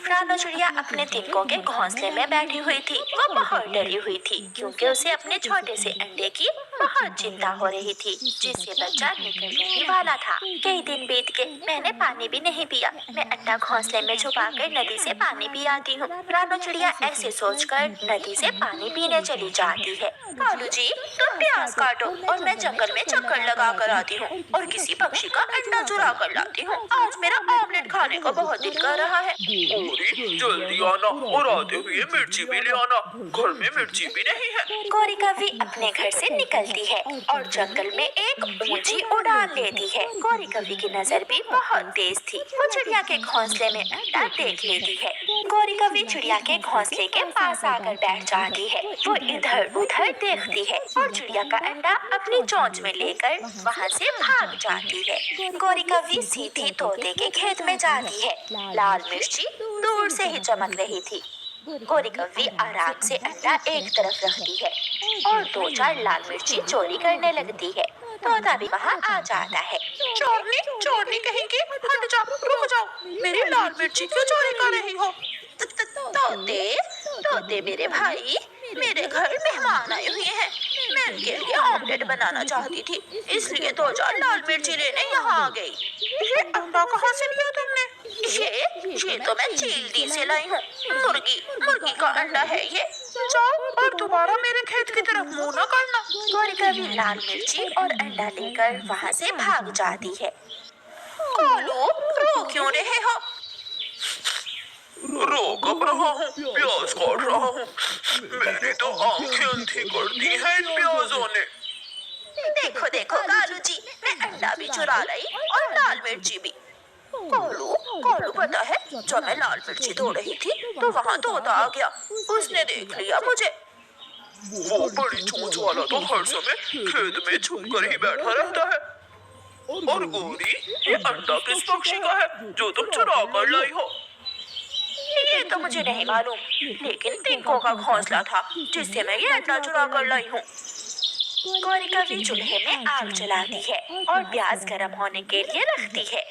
रानो चिड़िया अपने तिनकों के घोंसले में बैठी हुई थी। वो बहुत डरी हुई थी क्योंकि उसे अपने छोटे से अंडे की बहुत चिंता हो रही थी, जिससे बच्चा निकलने ही वाला था। कई दिन बीत गए, मैंने पानी भी नहीं पिया। मैं अंडा घोंसले में छुपाकर नदी से पानी पी आती हूँ। रानो चिड़िया ऐसे सोचकर नदी से पानी पीने चली जाती है। कालू जी, तुम प्याज काटो और मैं जंगल में चक्कर लगा कर आती हूँ और किसी पक्षी का अंडा चुरा कर लाती हूँ। आज मेरा ऑमलेट खाने का बहुत दिल कर रहा है। गौरी जल्दी आना और आते हुए मिर्ची भी ले आना, घर में मिर्ची भी नहीं है। गौरी कभी अपने घर से निकलती है और जंगल में एक ऊंची उड़ान लेती है। गौरी कभी की नजर भी बहुत तेज थी। वो चिड़िया के घोंसले में अंडा देख लेती है। गौरी कभी चिड़िया के घोंसले के पास आकर बैठ जाती है। वो इधर उधर देखती है और चिड़िया का अंडा अपनी चोंच में लेकर वहाँ से भाग जाती है। गौरी कभी सीधी तोते के खेत में जाती है। लाल मिर्ची दूर से ही चमक रही थी। गौरी कव्वी आराम से अंडा एक तरफ रखती है और दो चार लाल मिर्ची चोरी करने लगती है। तोता भी वहाँ आ जाता है। चोरनी चोरनी कहेंगे, हट जाओ, रुक जाओ, मेरी लाल मिर्ची क्यों चोरी कर रही हो? तोते तोते मेरे भाई, मेरे घर मेहमान आए हुए हैं। मैं उनके लिए ऑमलेट बनाना चाहती थी, इसलिए दो चार लाल मिर्ची लेने यहाँ आ गई। ये अंडा कहाँ से लिया तुमने? ये तो मैं चीलती से लाई हूँ। मुर्गी का अंडा है ये। जाओ और दोबारा मेरे खेत की तरफ मुँह न करना। गौरी कभी लाल मिर्ची और अंडा लेकर वहाँ से भाग जाती है। कालू, रो क्यों रहे हो? रो कब रहा हूँ, प्याज काट रहा हूँ। मेरी तो आंखें अंधी कर दी हैं इन प्याजों ने। देखो देखो कालू जी, मैं अंडा भी चुरा लाई और लाल मिर्ची भी। कालू पता है, जब मैं लाल मिर्ची धो रही थी तो वहाँ तोता आ गया। उसने देख लिया मुझे। वो बड़ी चोंच वाला तो हर समय खेत में छुप कर ही बैठा रहता है। और गौरी, ये अंडा किस पक्षी का है जो तुम चुरा कर लाई हो? ये तो मुझे नहीं मालूम, लेकिन तिनकों का घोंसला था जिससे मैं ये अंडा चुरा कर लाई हूँ। गौरी कभी चूल्हे में आग जलाती है और प्याज गर्म होने के लिए रखती है।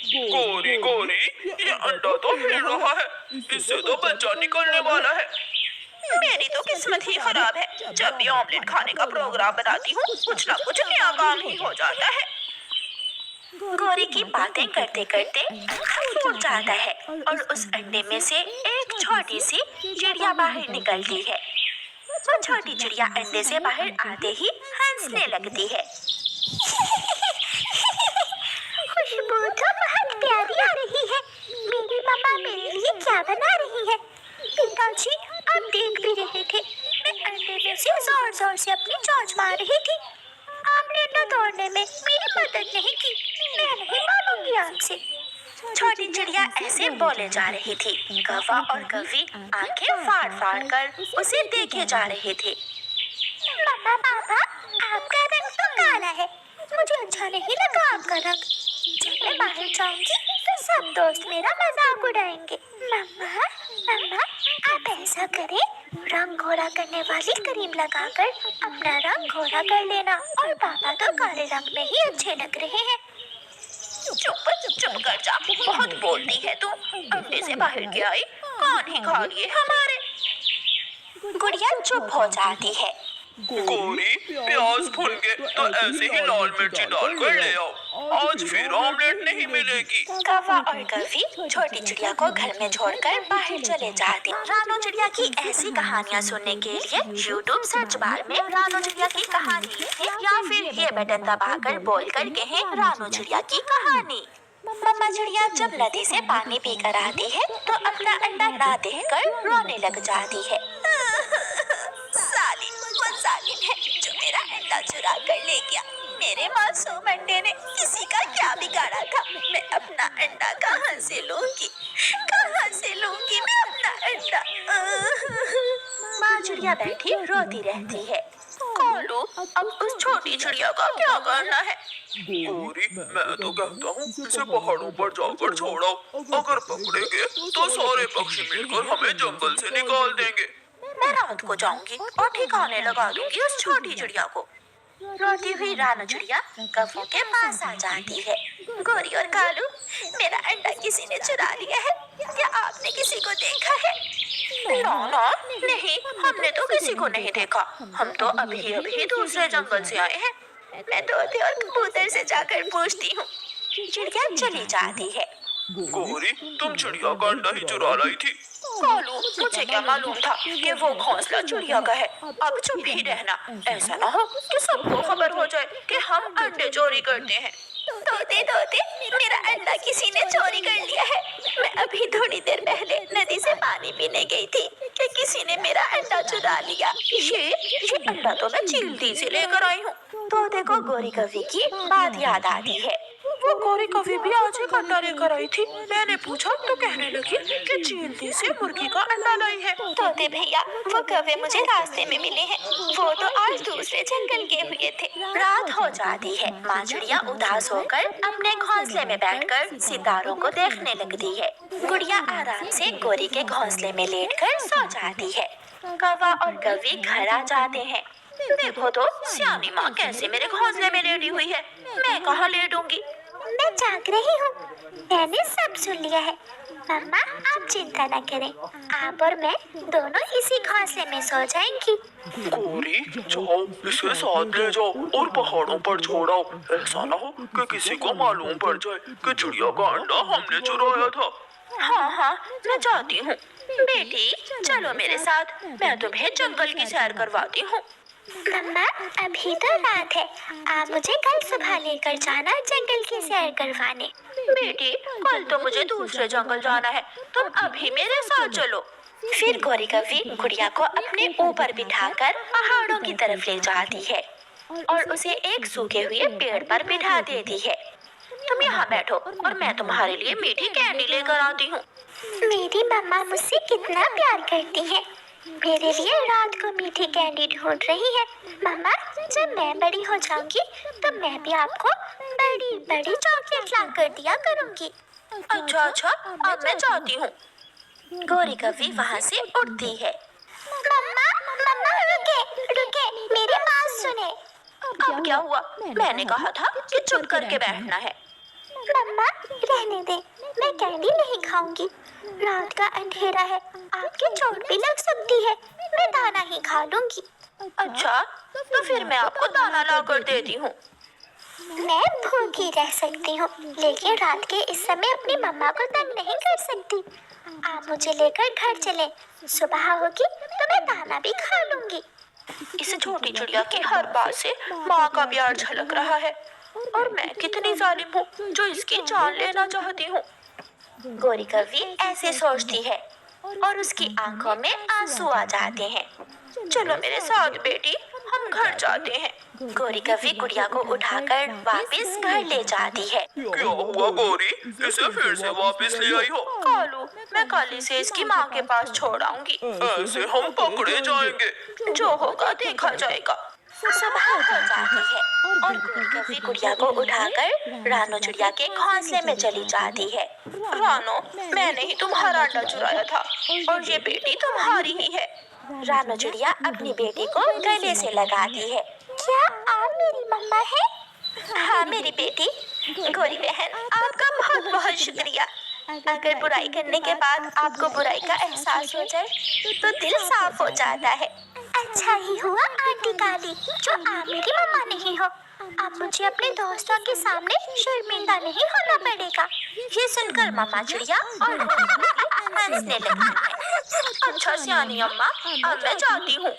गौरी गौरी, ये अंडा तो हिल रहा है, इससे तो बच्चा निकलने वाला है। मेरी तो किस्मत ही खराब है। जब भी ऑमलेट खाने का प्रोग्राम बनाती हूँ, कुछ ना कुछ नया काम ही हो जाता है। गौरी की बातें करते करते अंडा फूट जाता है और उस अंडे में से एक छोटी सी चिड़िया बाहर निकलती है। वो छोटी चिड़िया अंडे से बाहर आते ही हंसने लगती है। खुशबू तो बहुत प्यारी आ रही है। मेरी मम्मा मेरे लिए क्या बना रही है? पिताजी, आप देख भी रहे थे, मैं अंडे में से जोर जोर से अपनी चोंच मार रही थी। आपने अंडा तोड़ने में मेरी मदद नहीं की। मैं नहीं मानूंगी आपसे। छोटी चिड़िया ऐसे बोले जा रही थी। कौवा और कव्वी आंखें फाड़ फाड़ कर उसे देखे जा रहे थे। मम्मा पापा, आपका रंग तो काला है, मुझे अच्छा नहीं लगा आपका रंग। जब मैं बाहर जाऊंगी तो सब दोस्त मेरा मजाक उड़ाएंगे। मम्मा मम्मा, आप ऐसा करें, रंग घोड़ा करने वाली क्रीम लगाकर अपना रंग घोड़ा कर लेना। और पापा तो काले रंग में ही अच्छे लग रहे हैं। चुप कर जा, बहुत बोलती है तू। अंडे से बाहर के आई, कौन ही खा लिए हमारे। गुड़िया चुप हो जाती है। गौरी, प्याज भून गए तो ऐसे ही लाल मिर्ची डालकर ले आओ, आज फिर ऑमलेट नहीं मिलेगी। कौवा और कव्वी छोटी चिड़िया को घर में छोड़कर बाहर चले जाते। रानो चिड़िया की ऐसी कहानियाँ सुनने के लिए YouTube सर्च बार में रानो चिड़िया की कहानी लिखें या फिर ये बटन दबाकर बोल कर कहें रानो चिड़िया की कहानी। मम्मा चिड़िया जब नदी से पानी पीकर आती है तो अपना अंडा ना देखकर रोने लग जाती है। सालिम है जो मेरा अंडा चुरा कर ले गया। मेरे मासूम अंडे ने किसी का क्या बिगाड़ा था? मैं अपना अंडा कहाँ से लूंगी मैं अपना अंडा? माँ चिड़िया बैठी रोती रहती है। कालू, अब उस छोटी चिड़िया का क्या करना है? गौरी, मैं तो कहता हूँ इसे पहाड़ों पर जाकर छोड़ो। अगर पकड़े गए तो सारे पक्षी मिलकर हमें जंगल से निकाल देंगे। मैं रात को जाऊंगी और ठिकाने लगा दूंगी उस छोटी चिड़िया को। रोती हुई रानू चिड़िया कौवों के पास आ जाती है। गोरी और कालू, मेरा अंडा किसी ने चुरा लिया है, क्या आपने किसी को देखा है? ना ना, नहीं, हमने तो किसी को नहीं देखा। हम तो अभी अभी दूसरे जंगल से आए हैं। मैं तोते और कबूतर से जाकर पूछती हूँ। चिड़िया चली जाती है। गौरी, तुम चिड़िया का अंडा ही चुरा लाई थी। कालू, मुझे क्या मालूम था कि वो घोंसला चिड़िया का है। अब चुप ही रहना, ऐसा ना हो कि सबको खबर हो जाए कि हम अंडे चोरी करते हैं। तोते तोते, मेरा अंडा किसी ने चोरी कर लिया है। मैं अभी थोड़ी देर पहले नदी से पानी पीने गई थी कि किसी ने मेरा अंडा चुरा लिया। ये अंडा तो मैं चीलती से लेकर आई हूँ। तोते को गोरी कौवी की बात याद आती है। वो गोरी कौवी भी आज एक अंडा लेकर आई थी। मैंने पूछा तो कहने लगी कि चीलती से मुर्गी का अंडा लाई है। तोते भैया, वो कौवे मुझे रास्ते में मिले हैं। वो तो आज दूसरे जंगल के हुए थे। रात हो जाती है। माँ चिड़िया उदास होकर अपने घोंसले में बैठकर सितारों को देखने लगती है। गुड़िया आराम से गोरी के घोंसले में लेटकर सो जाती है। कौवा और कौवी घर आ जाते हैं। देखो तो सियानी माँ कैसे मेरे घोंसले में लेटी हुई है। मैं कहाँ लेटूंगी? मैं जाग रही हूँ। मैंने सब सुन लिया है। मम्मा, आप चिंता न करें, आप और मैं दोनों इसी घोंसले में सो जाएंगी। गौरी, जाओ इसे साथ ले जाओ और पहाड़ों पर छोड़ाओ। ऐसा ना हो कि किसी को मालूम पड़ जाए कि चिड़िया का अंडा हमने चुराया था। हाँ हाँ, मैं जाती हूँ। बेटी, चलो मेरे साथ, मैं तुम्हें जंगल की सैर करवाती हूँ। मम्मा, अभी तो रात है। आप मुझे कल सुबह लेकर जाना जंगल की सैर करवाने। बेटी, कल तो मुझे दूसरे जंगल जाना है, तुम अभी मेरे साथ चलो। फिर गोरी कौवी गुड़िया को अपने ऊपर बिठाकर पहाड़ों की तरफ ले जाती है और उसे एक सूखे हुए पेड़ पर बिठा देती है। तुम यहाँ बैठो और मैं तुम्हारे लिए मीठी कैंडी लेकर आती हूँ। मेरी मम्मा मुझसे कितना प्यार करती है, मेरे लिए रात को मीठी कैंडी ढूंढ रही है। मम्मा, जब मैं बड़ी हो जाऊंगी तो मैं भी आपको बड़ी बड़ी चॉकलेट ला कर दिया करूंगी। अच्छा अच्छा, अब मैं जाती हूँ। गोरी कौवी वहाँ से उड़ती है। मम्मा मम्मा, रुके रुके, मेरी बात सुने। अब क्या हुआ? मैंने कहा था कि चुप करके बैठना है। मम्मा, रहने दे, मैं कैंडी नहीं खाऊंगी। रात का अंधेरा है, आपकी चोट भी लग सकती है। मैं दाना ही खा लूंगी। अच्छा, तो फिर मैं आपको दाना ला कर देती हूँ। मैं भूखी रह सकती हूँ, लेकिन रात के इस समय अपनी मम्मा को तंग नहीं कर सकती। आप मुझे लेकर घर चले, सुबह होगी तो मैं दाना भी खा लूंगी। इस छोटी चिड़िया की हर बात से माँ का प्यार झलक रहा है और मैं कितनी जालिम हूँ जो इसकी जान लेना चाहती हूँ। गोरी कौवी ऐसे सोचती है और उसकी आंखों में आंसू आ जाते हैं। चलो मेरे साथ बेटी, हम घर जाते हैं। गोरी कौवी गुड़िया को उठाकर वापस घर ले जाती है। क्या हुआ गौरी, इसे फिर से वापस ले आई हो? कालू, मैं कल इसे इसकी माँ के पास छोड़ आऊंगी। ऐसे हम पकड़े जाएंगे। जो होगा देखा जाएगा। सुबह हो जाती है और गोरी कौवी गुड़िया को उठाकर रानो चिड़िया के घोंसले में चली जाती है। रानो, मैंने ही तुम्हारा अंडा चुराया था और ये बेटी तुम्हारी ही है। रानो चिड़िया अपनी बेटी को गले से लगाती है। क्या आप मेरी मम्मा हैं? हाँ मेरी बेटी। गोरी बहन, आपका बहुत बहुत शुक्रिया। अगर बुराई करने के बाद आपको बुराई का एहसास हो जाए तो दिल साफ हो जाता है। अच्छा ही हुआ आंटी काली जो आप मेरी मम्मा नहीं हो। अब मुझे अपने दोस्तों के सामने शर्मिंदा नहीं होना पड़ेगा। ये सुनकर मम्मा चिड़िया और हंसने लगी। अच्छा सियानी अम्मा, अब मैं जाती हूँ।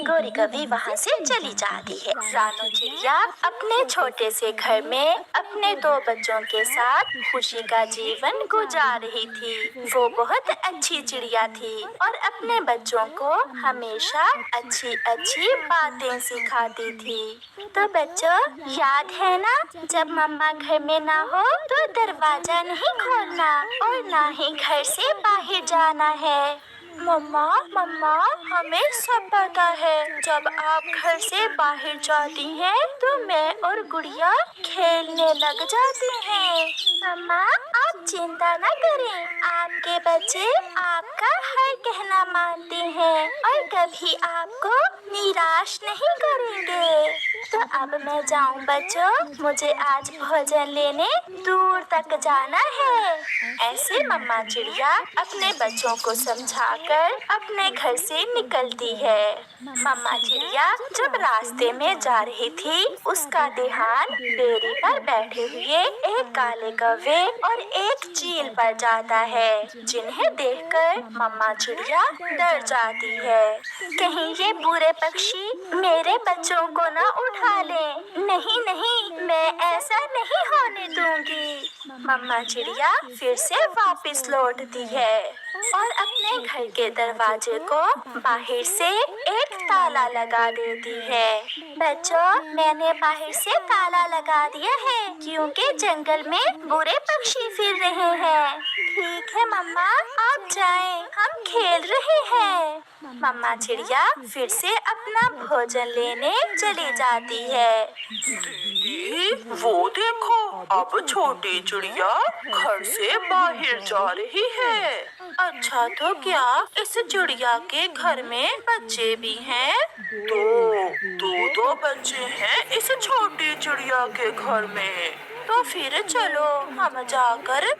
गोरी कौवी वहाँ से चली जाती है। रानो चिड़िया अपने छोटे से घर में अपने 2 बच्चों के साथ खुशी का जीवन गुजार रही थी। वो बहुत अच्छी चिड़िया थी और अपने बच्चों को हमेशा अच्छी अच्छी बातें सिखाती थी। तो बच्चों, याद है ना, जब मम्मा घर में ना हो तो दरवाजा नहीं खोलना और ना ही घर से बाहर जाना है। मम्मा मम्मा, हमें सब पता है, जब आप घर से बाहर जाती हैं तो मैं और गुड़िया खेलने लग जाती हैं। मम्मा आप चिंता न करें, आपके बच्चे आपका हर कहना मानते हैं और कभी आपको निराश नहीं करेंगे। तो अब मैं जाऊं बच्चों, मुझे आज भोजन लेने दूर तक जाना है। ऐसे मम्मा चिड़िया अपने बच्चों को समझाकर अपने घर से निकलती है। मम्मा चिड़िया जब रास्ते में जा रही थी, उसका ध्यान बेरी पर बैठे हुए एक काले कौवे और एक चील पर जाता है, जिन्हें देखकर मम्मा चिड़िया डर जाती है। कहीं ये बुरे पक्षी मेरे बच्चों को न उठा लें। नहीं नहीं, मैं ऐसा नहीं होने दूंगी। मम्मा चिड़िया फिर से वापस लौटती है और अपने घर के दरवाजे को बाहर से एक ताला लगा देती है। बच्चों, मैंने बाहर से ताला लगा दिया है क्योंकि जंगल में बुरे पक्षी फिर रहे हैं। ठीक है मम्मा, आप जाएं, हम खेल रहे हैं। मम्मा चिड़िया फिर से अपना भोजन लेने चली जाती है। दीदी, वो देखो, अब छोटी चिड़िया घर से बाहर जा रही है। अच्छा, तो क्या इस चिड़िया के घर में बच्चे भी हैं? दो बच्चे हैं इस छोटी चिड़िया के घर में। तो फिर चलो हम जाकर